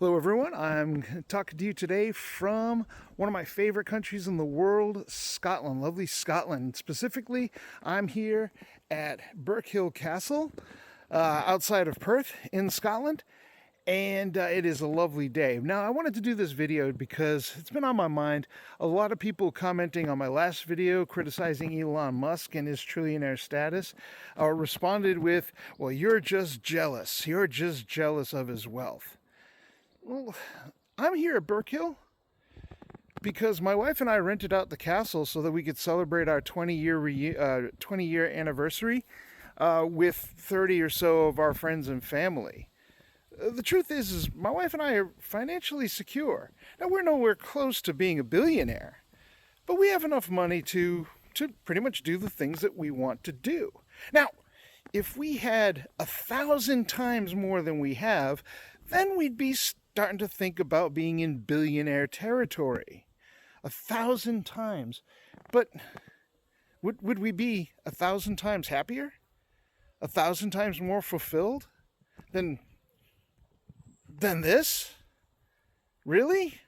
Hello everyone, I'm talking to you today from one of my favorite countries in the world, Scotland, lovely Scotland. Specifically, I'm here at Birkhill Castle outside of Perth in Scotland, and it is a lovely day. Now, I wanted to do this video because it's been on my mind. A lot of people commenting on my last video criticizing Elon Musk and his trillionaire status responded with, well, you're just jealous. You're just jealous of his wealth. Well, I'm here at Birkhill because my wife and I rented out the castle so that we could celebrate our 20-year anniversary with 30 or so of our friends and family. The truth is my wife and I are financially secure. Now, we're nowhere close to being a billionaire, but we have enough money to pretty much do the things that we want to do. Now, if we had 1,000 times more than we have, then we'd be starting to think about being in billionaire territory. 1,000 times. But would we be 1,000 times happier? 1,000 times more fulfilled than this? Really?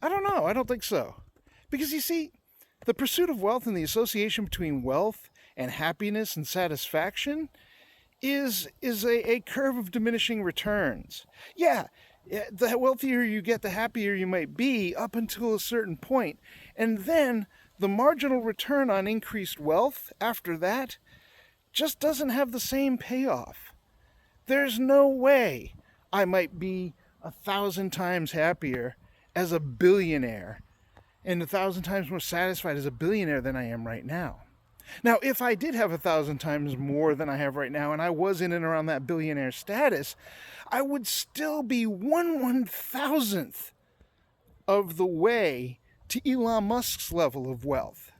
I don't know. I don't think so. Because you see, the pursuit of wealth and the association between wealth and happiness and satisfaction is a curve of diminishing returns. Yeah, the wealthier you get, the happier you might be up until a certain point. And then the marginal return on increased wealth after that just doesn't have the same payoff. There's no way I might be 1,000 times happier as a billionaire and 1,000 times more satisfied as a billionaire than I am right now. Now, if I did have 1,000 times more than I have right now, and I was in and around that billionaire status, I would still be 1/1,000th of the way to Elon Musk's level of wealth.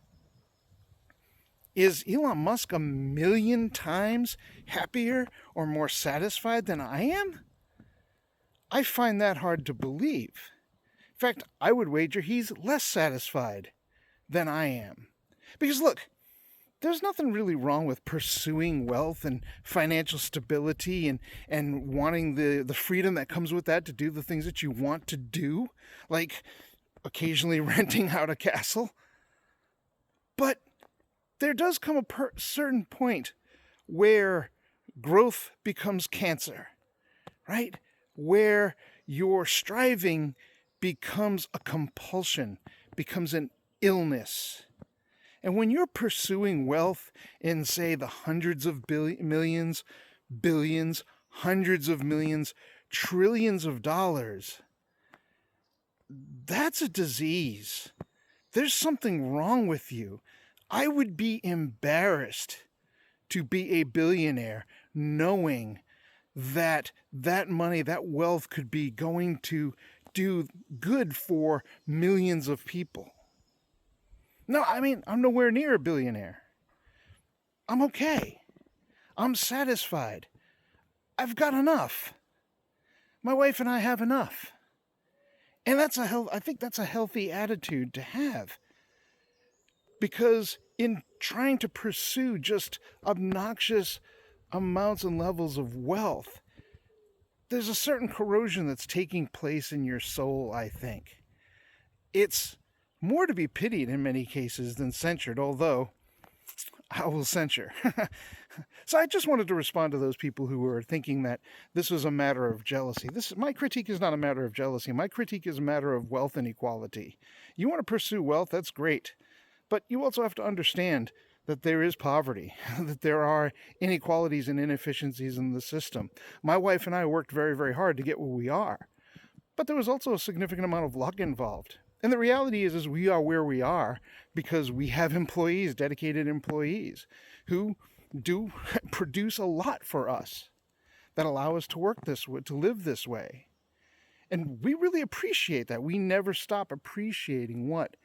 Is Elon Musk 1,000,000 times happier or more satisfied than I am? I find that hard to believe. In fact, I would wager he's less satisfied than I am. Because look, there's nothing really wrong with pursuing wealth and financial stability and wanting the freedom that comes with that to do the things that you want to do, like occasionally renting out a castle. But there does come a certain point where growth becomes cancer, right? Where your striving becomes a compulsion, becomes an illness. And when you're pursuing wealth in, say, the hundreds of millions, billions, hundreds of millions, trillions of dollars, that's a disease. There's something wrong with you. I would be embarrassed to be a billionaire knowing that that money, that wealth could be going to do good for millions of people. No, I mean, I'm nowhere near a billionaire. I'm okay. I'm satisfied. I've got enough. My wife and I have enough. And I think that's a healthy attitude to have. Because in trying to pursue just obnoxious amounts and levels of wealth, there's a certain corrosion that's taking place in your soul, I think. It's more to be pitied in many cases than censured, although I will censure. So I just wanted to respond to those people who were thinking that this was a matter of jealousy. My critique is not a matter of jealousy. My critique is a matter of wealth inequality. You want to pursue wealth, that's great. But you also have to understand that there is poverty, that there are inequalities and inefficiencies in the system. My wife and I worked very, very hard to get where we are. But there was also a significant amount of luck involved. And the reality is we are where we are because we have employees, dedicated employees, who do produce a lot for us that allow us to work this way, to live this way. And we really appreciate that. We never stop appreciating what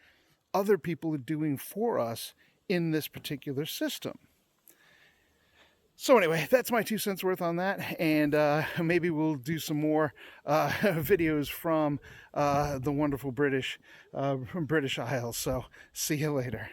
other people are doing for us in this particular system. So anyway, that's my 2 cents worth on that, and maybe we'll do some more videos from the wonderful British Isles. So see you later.